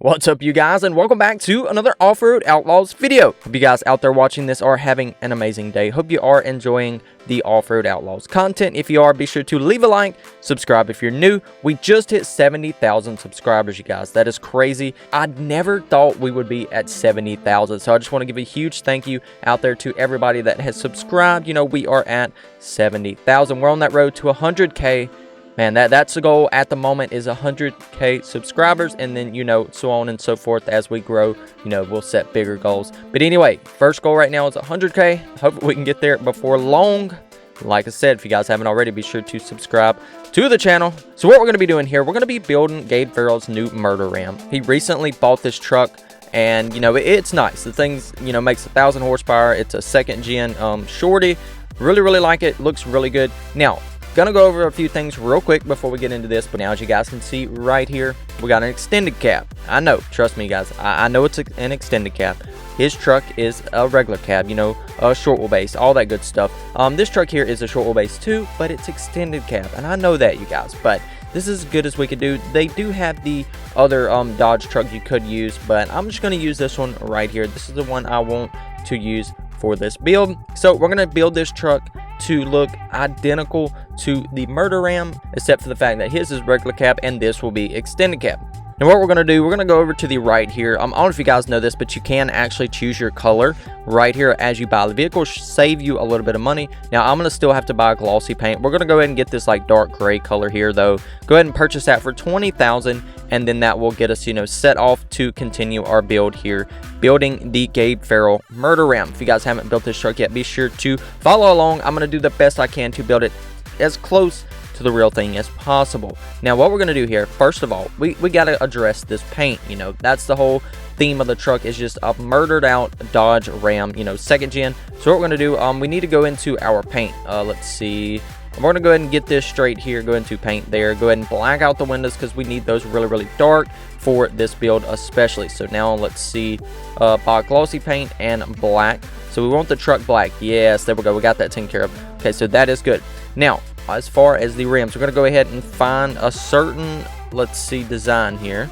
What's up, you guys, and welcome back to another Off-Road Outlaws video. Hope you guys out there watching this are having an amazing day. Hope you are enjoying the Off-Road Outlaws content. If you are, be sure to leave a like, subscribe if you're new. We just hit 70,000 subscribers, you guys. That is crazy. I never thought we would be at 70,000, so I just want to give a huge thank you out there to everybody that has subscribed. You know, we are at 70,000. We're on that road to 100K. Man, that's the goal at the moment, is 100K subscribers, and then, you know, so on and so forth as we grow. You know, we'll set bigger goals. But anyway, first goal right now is 100K. Hope we can get there before long. Like I said, if you guys haven't already, be sure to subscribe to the channel. So what we're going to be doing here, we're going to be building Gabe Farrell's new murder ram. He recently bought this truck, and, you know, it's nice. The thing's, you know, makes 1,000 horsepower. It's a second gen Shorty. Really like it. Looks really good. Now, gonna go over a few things real quick before we get into this, but now as you guys can see right here, we got an extended cab. I know, trust me guys, I know it's an extended cab. His truck is a regular cab, you know, a short wheelbase, all that good stuff. This truck here is a short wheelbase too, but it's extended cab, and I know that, you guys, but this is as good as we could do. They do have the other Dodge truck you could use, but I'm just gonna use this one right here. This is the one I want to use for this build. So we're gonna build this truck to look identical to the murder ram, except for the fact that his is regular cab and this will be extended cab. Now what we're going to do, we're going to go over to the right here. I don't know if you guys know this, but you can actually choose your color right here as you buy the vehicle. Save you a little bit of money. Now I'm going to still have to buy a glossy paint. We're going to go ahead and get this like dark gray color here though. Go ahead and purchase that for 20,000, and then that will get us, you know, set off to continue our build here, building the Gabe Farrell murder ram. If you guys haven't built this truck yet, be sure to follow along. I'm going to do the best I can to build it as close to the real thing as possible. Now what we're going to do here, first of all, we got to address this paint. You know, that's the whole theme of the truck, is just a murdered out Dodge Ram, you know, second gen. So what we're going to do, we need to go into our paint. Let's see, we're going to go ahead and get this straight here, go into paint there, go ahead and black out the windows because we need those really dark for this build especially. So now let's see, buy glossy paint and black. So we want the truck black. Yes, there we go, we got that taken care of. Okay, so that is good. Now as far as the rims, we're going to go ahead and find a certain, let's see, design here,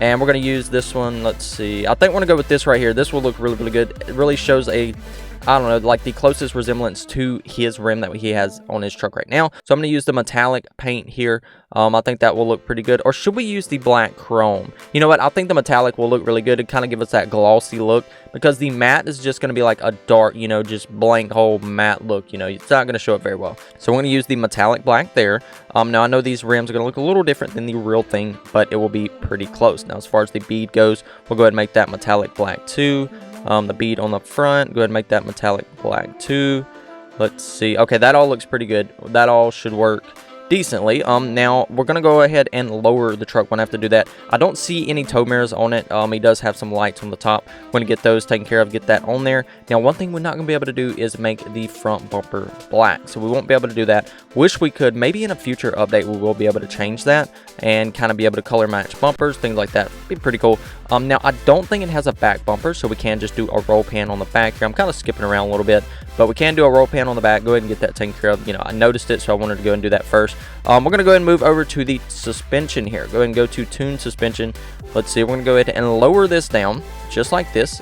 and we're going to use this one. Let's see, I think we're going to go with this right here. This will look really good. It really shows a, I don't know, like the closest resemblance to his rim that he has on his truck right now. So I'm going to use the metallic paint here. I think that will look pretty good. Or should we use the black chrome? You know what? I think the metallic will look really good to kind of give us that glossy look, because the matte is just going to be like a dark, you know, just blank hole matte look. You know, it's not going to show up very well. So we're going to use the metallic black there. Now I know these rims are going to look a little different than the real thing, but it will be pretty close. Now as far as the bead goes, we'll go ahead and make that metallic black too. The bead on the front, go ahead and make that metallic black too. Let's see. Okay, that all looks pretty good. That all should work decently. Now we're gonna go ahead and lower the truck. We're gonna have to do that. I don't see any tow mirrors on it. He does have some lights on the top. We're gonna get those taken care of, get that on there. Now one thing we're not gonna be able to do is make the front bumper black, so we won't be able to do that. Wish we could. Maybe in a future update we will be able to change that and kind of be able to color match bumpers, things like that. Be pretty cool. Now I don't think it has a back bumper, so we can just do a roll pan on the back here. I'm kind of skipping around a little bit, but we can do a roll pan on the back. Go ahead and get that taken care of. You know, I noticed it, so I wanted to go and do that first. We're going to go ahead and move over to the suspension here. Go ahead and go to tune suspension. Let's see, we're going to go ahead and lower this down just like this.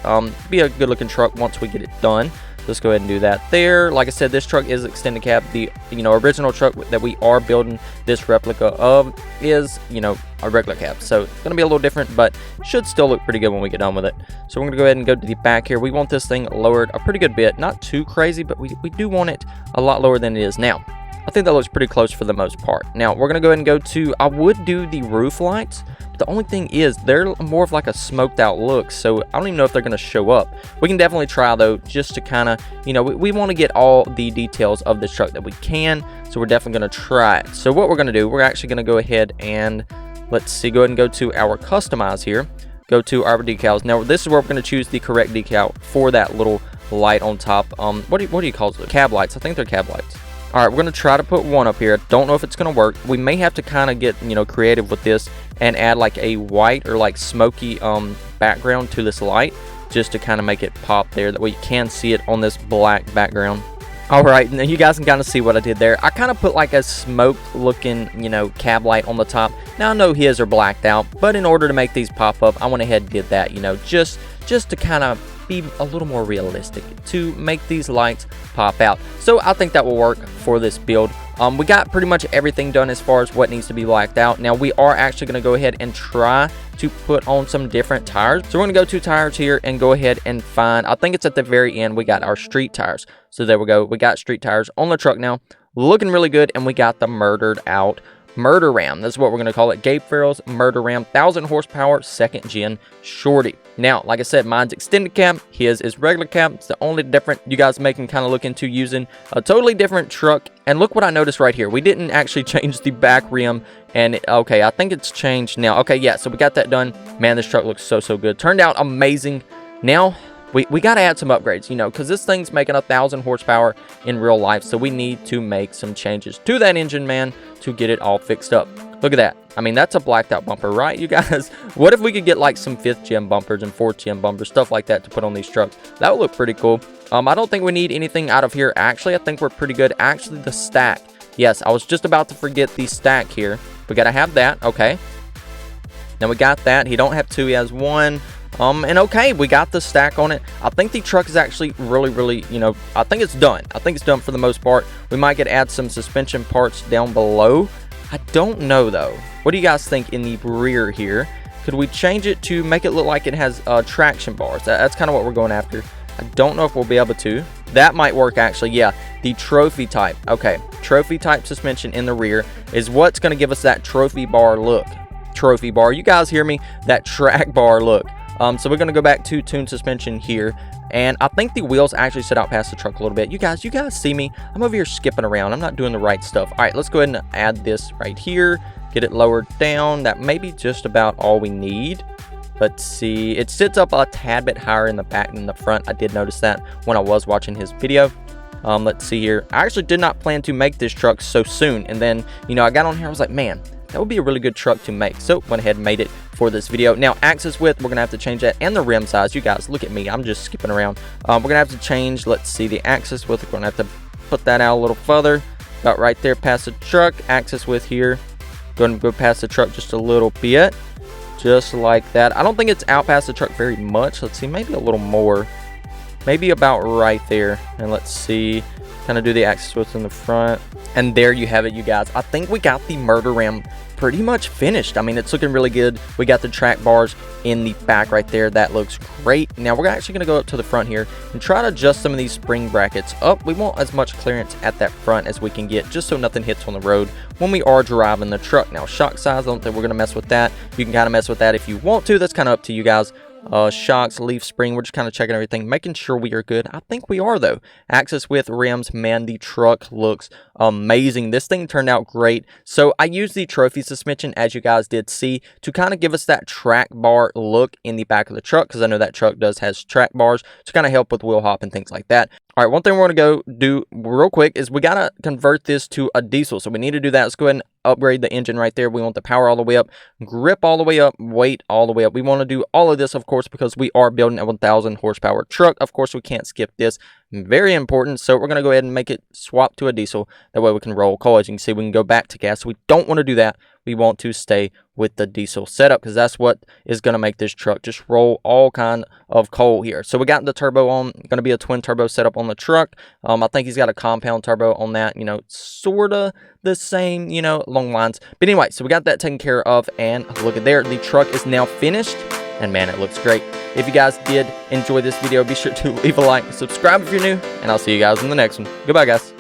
Be a good looking truck once we get it done. Let's go ahead and do that there. Like I said, this truck is extended cab. The, you know, original truck that we are building this replica of is, you know, a regular cab. So it's going to be a little different, but should still look pretty good when we get done with it. So we're going to go ahead and go to the back here. We want this thing lowered a pretty good bit. Not too crazy, but we do want it a lot lower than it is now. I think that looks pretty close for the most part. Now we're going to go ahead and go to, I would do the roof lights. The only thing is they're more of like a smoked out look, so I don't even know if they're going to show up. We can definitely try though, just to kind of, you know, we want to get all the details of this truck that we can, so we're definitely going to try it. So what we're going to do, we're actually going to go ahead and, let's see, go ahead and go to our customize here, go to our decals. Now this is where we're going to choose the correct decal for that little light on top. What do you call it? Cab lights. I think they're cab lights. All right, we're going to try to put one up here. Don't know if it's going to work. We may have to kind of get, you know, creative with this and add like a white or like smoky background to this light, just to kind of make it pop there. That way you can see it on this black background. All right, now you guys can kind of see what I did there. I kind of put like a smoked looking, you know, cab light on the top. Now I know his are blacked out, but in order to make these pop up, I went ahead and did that, you know, just to kind of be a little more realistic, to make these lights pop out. So I think that will work for this build. We got pretty much everything done as far as what needs to be blacked out. Now we are actually going to go ahead and try to put on some different tires. So we're going to go to tires here and go ahead and find, I think it's at the very end, we got our street tires. So there we go. We got street tires on the truck now, looking really good. And we got the murdered out Murder Ram. That's what we're going to call it. Gabe Farrell's Murder Ram, 1000 horsepower, 2nd gen Shorty. Now, like I said, mine's extended cab. His is regular cab. It's the only different. You guys may can kind of look into using a totally different truck. And look what I noticed right here. We didn't actually change the back rim. And okay, I think it's changed now. Okay, yeah, so we got that done. Man, this truck looks so good. Turned out amazing. Now, we got to add some upgrades, you know, because this thing's making 1000 horsepower in real life. So we need to make some changes to that engine, man, to get it all fixed up. Look at that. I mean, that's a blacked out bumper, right, you guys? What if we could get like some 5th gen bumpers and 4th gen bumpers, stuff like that to put on these trucks? That would look pretty cool. I don't think we need anything out of here. Actually, I think we're pretty good. Actually, the stack. Yes, I was just about to forget the stack here. We got to have that. Okay. Then we got that. He don't have 2. He has 1. And okay, we got the stack on it. I think the truck is actually really, you know, I think it's done. I think it's done for the most part. We might get add some suspension parts down below. I don't know though. What do you guys think in the rear here? Could we change it to make it look like it has traction bars? That's kind of what we're going after. I don't know if we'll be able to. That might work actually. Yeah, the trophy type. Okay, trophy type suspension in the rear is what's going to give us that trophy bar look. Trophy bar. You guys hear me? That track bar look. So we're going to go back to tune suspension here. And I think the wheels actually sit out past the truck a little bit. You guys see me? I'm over here skipping around. I'm not doing the right stuff. All right, let's go ahead and add this right here. Get it lowered down. That may be just about all we need. Let's see. It sits up a tad bit higher in the back than the front. I did notice that when I was watching his video. Let's see here. I actually did not plan to make this truck so soon. And then, you know, I got on here. I was like, man, that would be a really good truck to make. So went ahead and made it for this video. Now, axis width, we're going to have to change that. And the rim size. You guys, look at me. I'm just skipping around. We're going to have to change, let's see, the axis width. We're going to have to put that out a little further. About right there past the truck. Axis width here. Going to go past the truck just a little bit. Just like that. I don't think it's out past the truck very much. Let's see, maybe a little more. Maybe about right there. And let's see. Kind of do the axis width in the front. And there you have it, you guys. I think we got the Murder Ram pretty much finished. I mean, it's looking really good. We got the track bars in the back right there. That looks great. Now, we're actually going to go up to the front here and try to adjust some of these spring brackets up. We want as much clearance at that front as we can get, just so nothing hits on the road when we are driving the truck. Now, shock size, I don't think we're going to mess with that. You can kind of mess with that if you want to. That's kind of up to you guys. Shocks, leaf spring, we're just kind of checking everything, making sure we are good. I think we are though. Axis width, rims, man, the truck looks amazing. This thing turned out great. So I used the trophy suspension, as you guys did see, to kind of give us that track bar look in the back of the truck, because I know that truck has track bars to kind of help with wheel hop and things like that. All right, one thing we're going to go do real quick is we got to convert this to a diesel. So we need to do that. Let's go ahead and upgrade the engine right there. We want the power all the way up, grip all the way up, weight all the way up. We want to do all of this, of course, because we are building a 1000 horsepower truck. Of course, we can't skip this. Very important. So we're going to go ahead and make it swap to a diesel. That way we can roll coal. As you can see, we can go back to gas. So we don't want to do that. We want to stay with the diesel setup, because that's what is going to make this truck just roll all kind of coal here. So we got the turbo on, going to be a twin turbo setup on the truck. I think he's got a compound turbo on that, you know, sort of the same, you know, along lines. But anyway, so we got that taken care of, and look at there, the truck is now finished, and man, it looks great. If you guys did enjoy this video, be sure to leave a like, subscribe if you're new, and I'll see you guys in the next one. Goodbye, guys.